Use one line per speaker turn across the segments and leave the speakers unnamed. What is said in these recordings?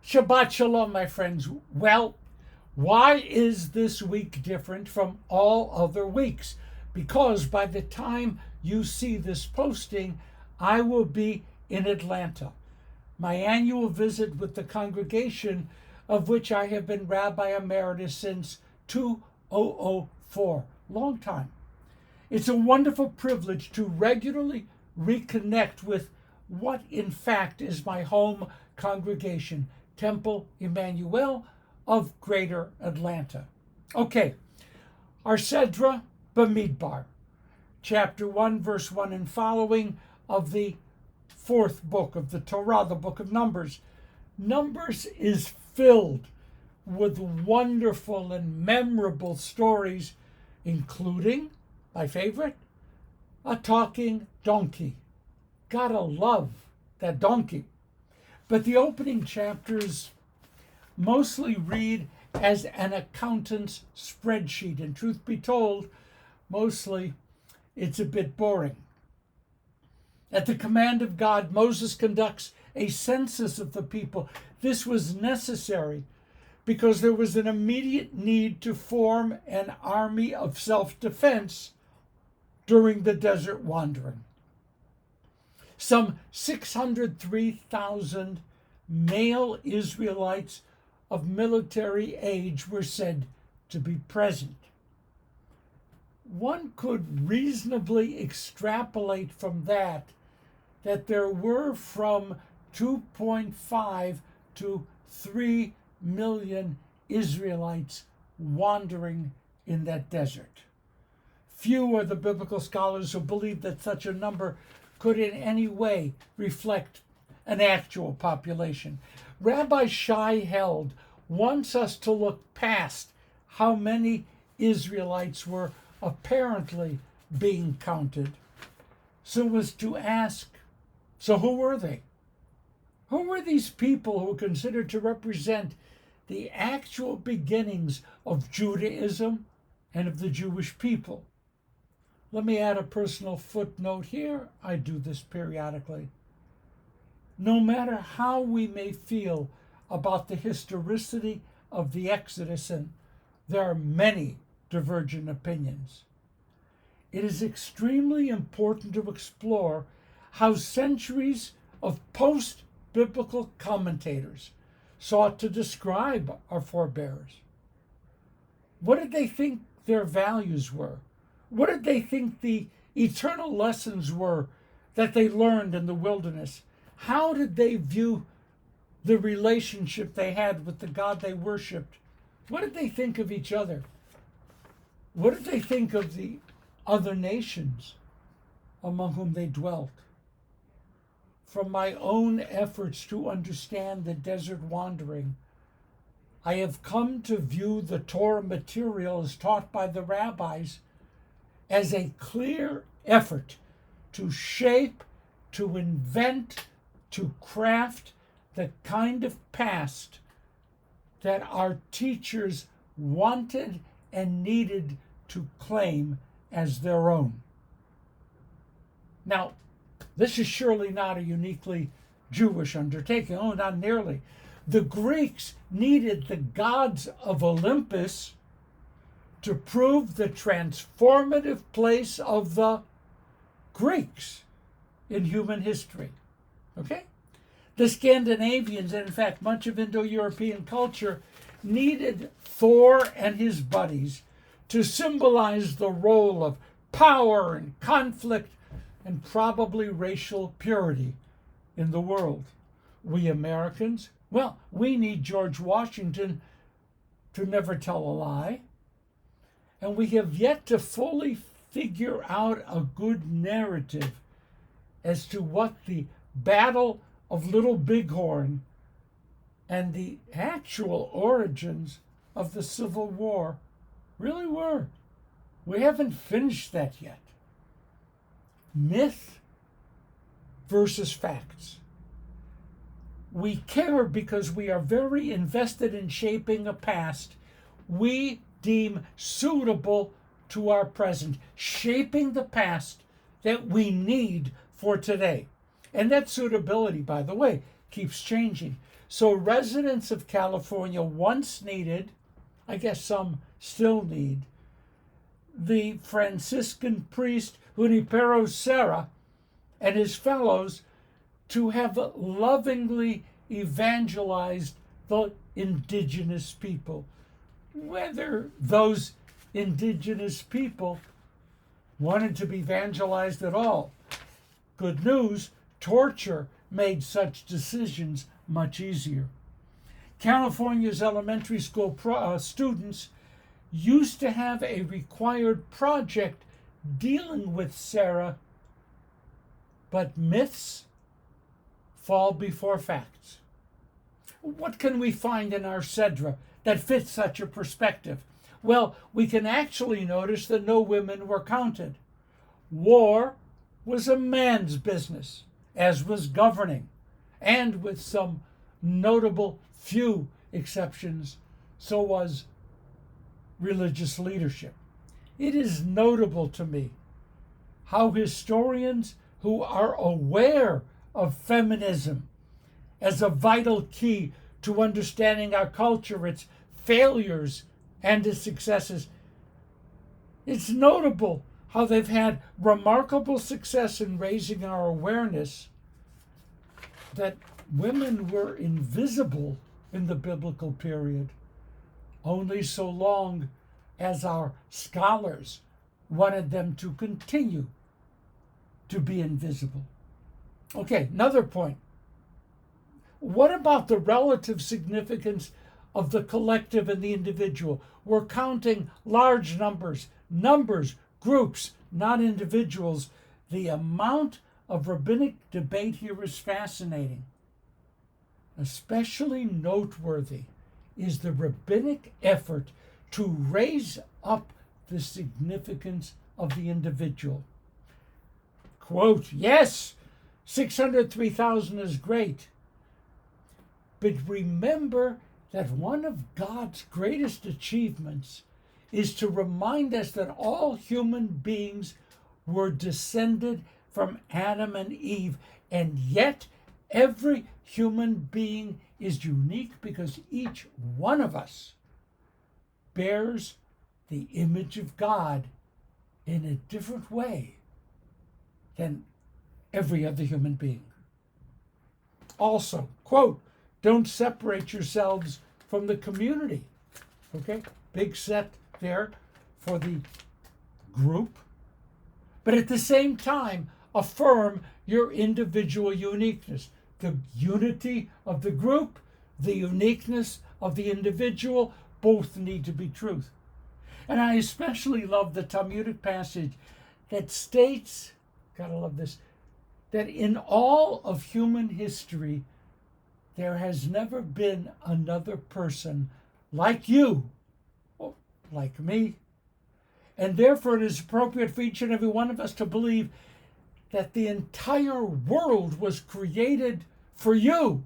Shabbat Shalom, my friends. Well, why is this week different from all other weeks? Because by the time you see this posting, I will be in Atlanta. My annual visit with the congregation, of which I have been Rabbi Emeritus since 2004. Long time. It's a wonderful privilege to regularly reconnect with what in fact is my home congregation, Temple Emmanuel of Greater Atlanta. Okay, our Sedra Bamidbar, chapter 1, verse 1 and following of the fourth book of the Torah, the book of Numbers. Numbers is filled with wonderful and memorable stories, including, my favorite, a talking donkey. Gotta love that donkey. But the opening chapters mostly read as an accountant's spreadsheet, and truth be told, mostly it's a bit boring. At the command of God, Moses conducts a census of the people. This was necessary because there was an immediate need to form an army of self-defense during the desert wandering. Some 603,000 male Israelites of military age were said to be present. One could reasonably extrapolate from that there were from 2.5 to 3 million Israelites wandering in that desert. Few are the biblical scholars who believe that such a number could in any way reflect an actual population. Rabbi Shai Held wants us to look past how many Israelites were apparently being counted, so as to ask, so who were they? Who were these people who were considered to represent the actual beginnings of Judaism and of the Jewish people? Let me add a personal footnote here. I do this periodically. No matter how we may feel about the historicity of the Exodus, and there are many divergent opinions, it is extremely important to explore how centuries of post-biblical commentators sought to describe our forebears. What did they think their values were? What did they think the eternal lessons were that they learned in the wilderness? How did they view the relationship they had with the God they worshiped? What did they think of each other? What did they think of the other nations among whom they dwelt? From my own efforts to understand the desert wandering, I have come to view the Torah material as taught by the rabbis as a clear effort to shape, to invent, to craft the kind of past that our teachers wanted and needed to claim as their own. Now, this is surely not a uniquely Jewish undertaking. Oh, not nearly. The Greeks needed the gods of Olympus to prove the transformative place of the Greeks in human history. Okay? The Scandinavians, and in fact much of Indo-European culture, needed Thor and his buddies to symbolize the role of power and conflict and probably racial purity in the world. We Americans, well, we need George Washington to never tell a lie. And we have yet to fully figure out a good narrative as to what the Battle of Little Bighorn and the actual origins of the Civil War really were. We haven't finished that yet. Myth versus facts. We care because we are very invested in shaping a past we deem suitable to our present, shaping the past that we need for today. And that suitability, by the way, keeps changing. So residents of California once needed, I guess some still need, the Franciscan priest Junipero Serra and his fellows to have lovingly evangelized the indigenous people. Whether those indigenous people wanted to be evangelized at all. Good news, torture made such decisions much easier. California's elementary school students used to have a required project dealing with Sarah, but myths fall before facts. What can we find in our Sedra that fits such a perspective? Well, we can actually notice that no women were counted. War was a man's business, as was governing, and with some notable few exceptions, so was religious leadership. It is notable to me how historians who are aware of feminism as a vital key to understanding our culture, its failures and its successes, it's notable how they've had remarkable success in raising our awareness that women were invisible in the biblical period only so long as our scholars wanted them to continue to be invisible. Okay, another point. What about the relative significance of the collective and the individual? We're counting large numbers, groups, not individuals. The amount of rabbinic debate here is fascinating. Especially noteworthy is the rabbinic effort to raise up the significance of the individual. Quote, yes, 603,000 is great, but remember that one of God's greatest achievements is to remind us that all human beings were descended from Adam and Eve, and yet every human being is unique because each one of us bears the image of God in a different way than every other human being. Also, quote, don't separate yourselves from the community. Okay, big set there for the group. But at the same time, affirm your individual uniqueness. The unity of the group, the uniqueness of the individual, both need to be truth. And I especially love the Talmudic passage that states, gotta love this, that in all of human history, there has never been another person like you, or like me. And therefore it is appropriate for each and every one of us to believe that the entire world was created for you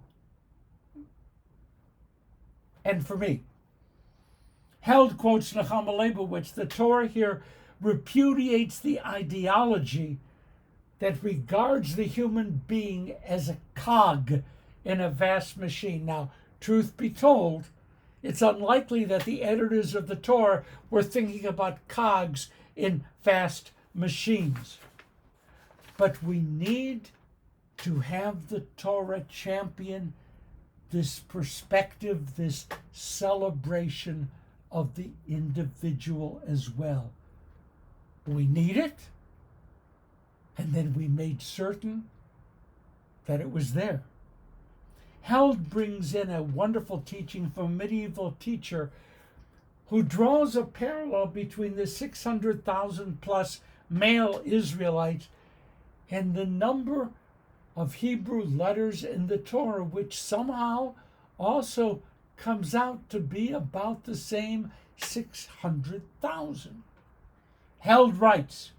and for me. Held quotes Nechama Leibowitz, the Torah here repudiates the ideology that regards the human being as a cog in a vast machine. Now, truth be told, it's unlikely that the editors of the Torah were thinking about cogs in vast machines. But we need to have the Torah champion this perspective, this celebration of the individual as well. We need it, and then we made certain that it was there. Held brings in a wonderful teaching from a medieval teacher who draws a parallel between the 600,000 plus male Israelites and the number of Hebrew letters in the Torah, which somehow also comes out to be about the same 600,000. Held writes,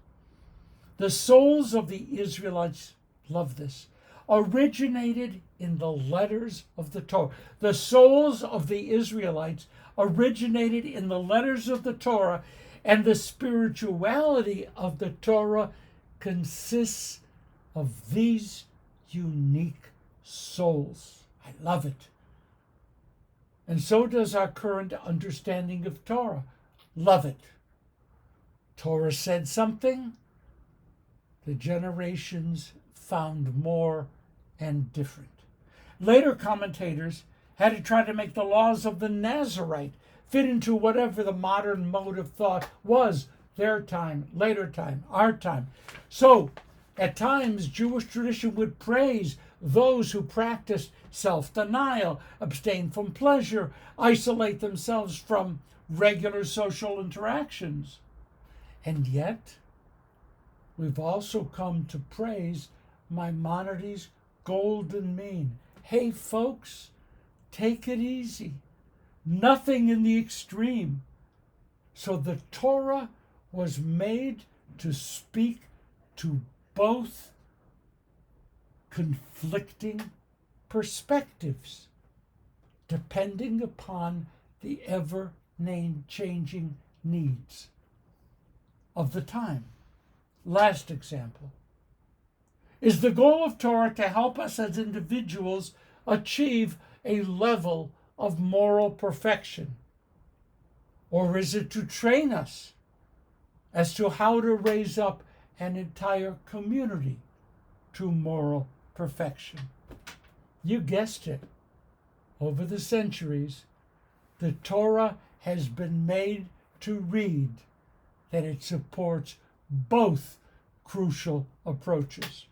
the souls of the Israelites, love this, originated in the letters of the Torah. The souls of the Israelites originated in the letters of the Torah, and the spirituality of the Torah consists of these unique souls. I love it. And so does our current understanding of Torah. Love it. Torah said something, the generations found more and different. Later commentators had to try to make the laws of the Nazarite fit into whatever the modern mode of thought was, their time, later time, our time. So, at times, Jewish tradition would praise those who practiced self-denial, abstain from pleasure, isolate themselves from regular social interactions. And yet, we've also come to praise Maimonides' golden mean. Hey, folks, take it easy. Nothing in the extreme. So the Torah was made to speak to both conflicting perspectives, depending upon the ever-changing needs of the time. Last example. Is the goal of Torah to help us as individuals achieve a level of moral perfection? Or is it to train us as to how to raise up an entire community to moral perfection? You guessed it. Over the centuries, the Torah has been made to read that it supports both crucial approaches.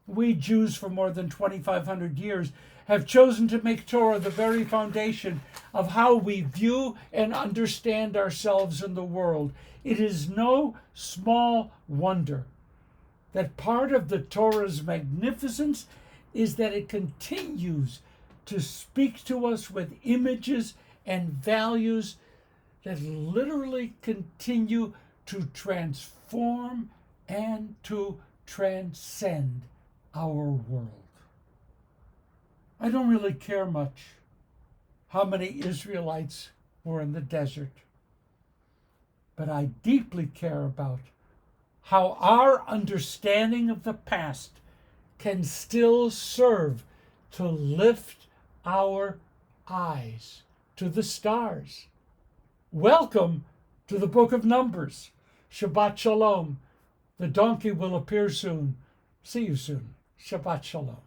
We Jews for more than 2,500 years have chosen to make Torah the very foundation of how we view and understand ourselves in the world. It is no small wonder that part of the Torah's magnificence is that it continues to speak to us with images and values that literally continue to transform and to transcend our world. I don't really care much how many Israelites were in the desert, but I deeply care about how our understanding of the past can still serve to lift our eyes to the stars. Welcome to the book of Numbers. Shabbat Shalom. The donkey will appear soon. See you soon. Shabbat Shalom.